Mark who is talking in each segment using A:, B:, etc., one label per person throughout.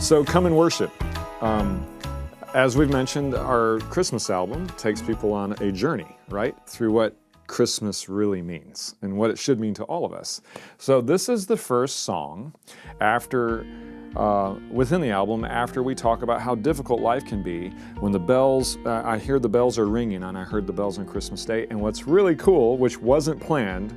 A: So come and worship. As we've mentioned, our Christmas album takes people on a journey, right, through what Christmas really means and what it should mean to all of us. So this is the first song after, within the album, after we talk about how difficult life can be when the bells, I hear the bells are ringing, and I heard the bells on Christmas Day. And what's really cool, which wasn't planned,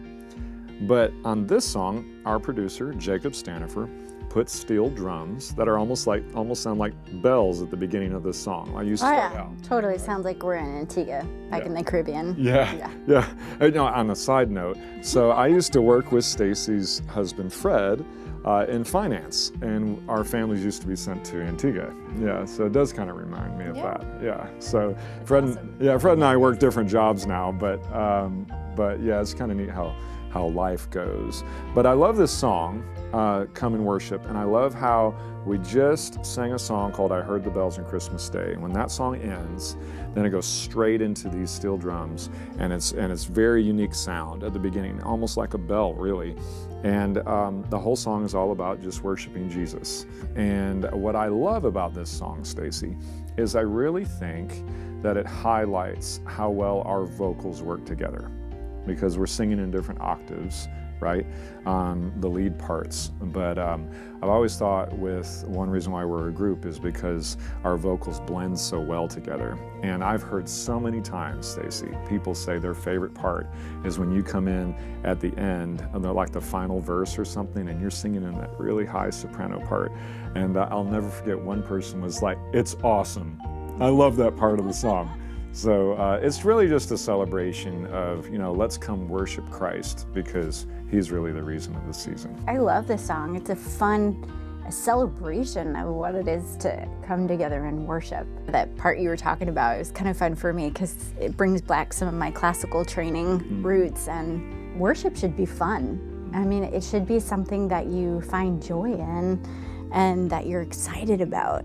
A: but on this song, our producer, Jacob Stanifer, put steel drums that are almost sound like bells at the beginning of this song. I used to start out.
B: Totally sounds like we're in Antigua, back in the Caribbean.
A: Yeah. No, on a side note, so I used to work with Stacy's husband, Fred, in finance, and our families used to be sent to Antigua. Yeah, so it does kind of remind me of that. Yeah, so Fred and I work different jobs now, but yeah, it's kind of neat how life goes. But I love this song, Come and Worship, and I love how we just sang a song called I Heard the Bells on Christmas Day. And when that song ends, then it goes straight into these steel drums, and it's very unique sound at the beginning, almost like a bell, really. And the whole song is all about just worshiping Jesus. And what I love about this song, Stacy, is I really think that it highlights how well our vocals work together, because we're singing in different octaves, right, on the lead parts. But I've always thought one reason why we're a group is because our vocals blend so well together. And I've heard so many times, Stacy, people say their favorite part is when you come in at the end, and they're like the final verse or something, and you're singing in that really high soprano part. And I'll never forget, one person was like, "It's awesome. I love that part of the song." So it's really just a celebration of, let's come worship Christ, because he's really the reason of the season.
B: I love this song. It's a celebration of what it is to come together and worship. That part you were talking about is kind of fun for me because it brings back some of my classical training roots, and worship should be fun. I mean, it should be something that you find joy in and that you're excited about,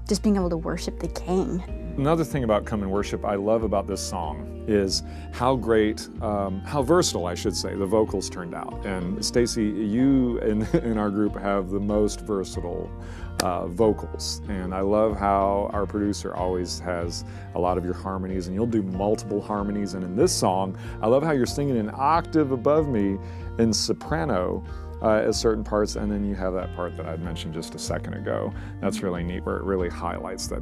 B: just being able to worship the King.
A: Another thing about Come and Worship I love about this song is how versatile, I should say, the vocals turned out. And Stacy, you in our group have the most versatile vocals. And I love how our producer always has a lot of your harmonies, and you'll do multiple harmonies. And in this song, I love how you're singing an octave above me in soprano at certain parts, and then you have that part that I'd mentioned just a second ago. That's really neat, where it really highlights those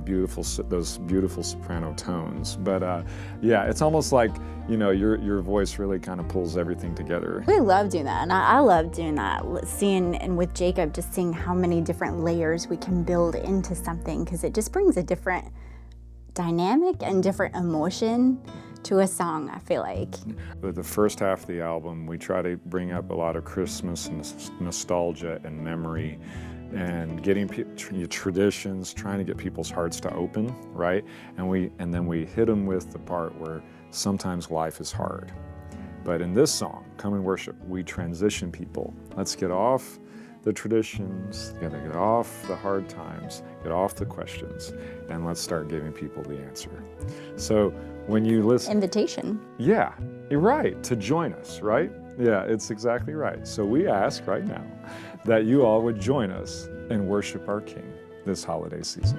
A: beautiful soprano tones. But yeah, it's almost like your voice really kind of pulls everything together.
B: We love doing that, and I love doing that. Seeing, and with Jacob, just seeing how many different layers we can build into something, because it just brings a different dynamic and different emotion to a song, I feel like.
A: The first half of the album, we try to bring up a lot of Christmas nostalgia and memory, and getting traditions, trying to get people's hearts to open, right? And then we hit them with the part where sometimes life is hard. But in this song, Come and Worship, we transition people. Let's get off the traditions, get off the hard times, get off the questions, and let's start giving people the answer. So when you listen...
B: Invitation.
A: Yeah, you're right, to join us, right? Yeah, it's exactly right. So we ask right now that you all would join us and worship our King this holiday season.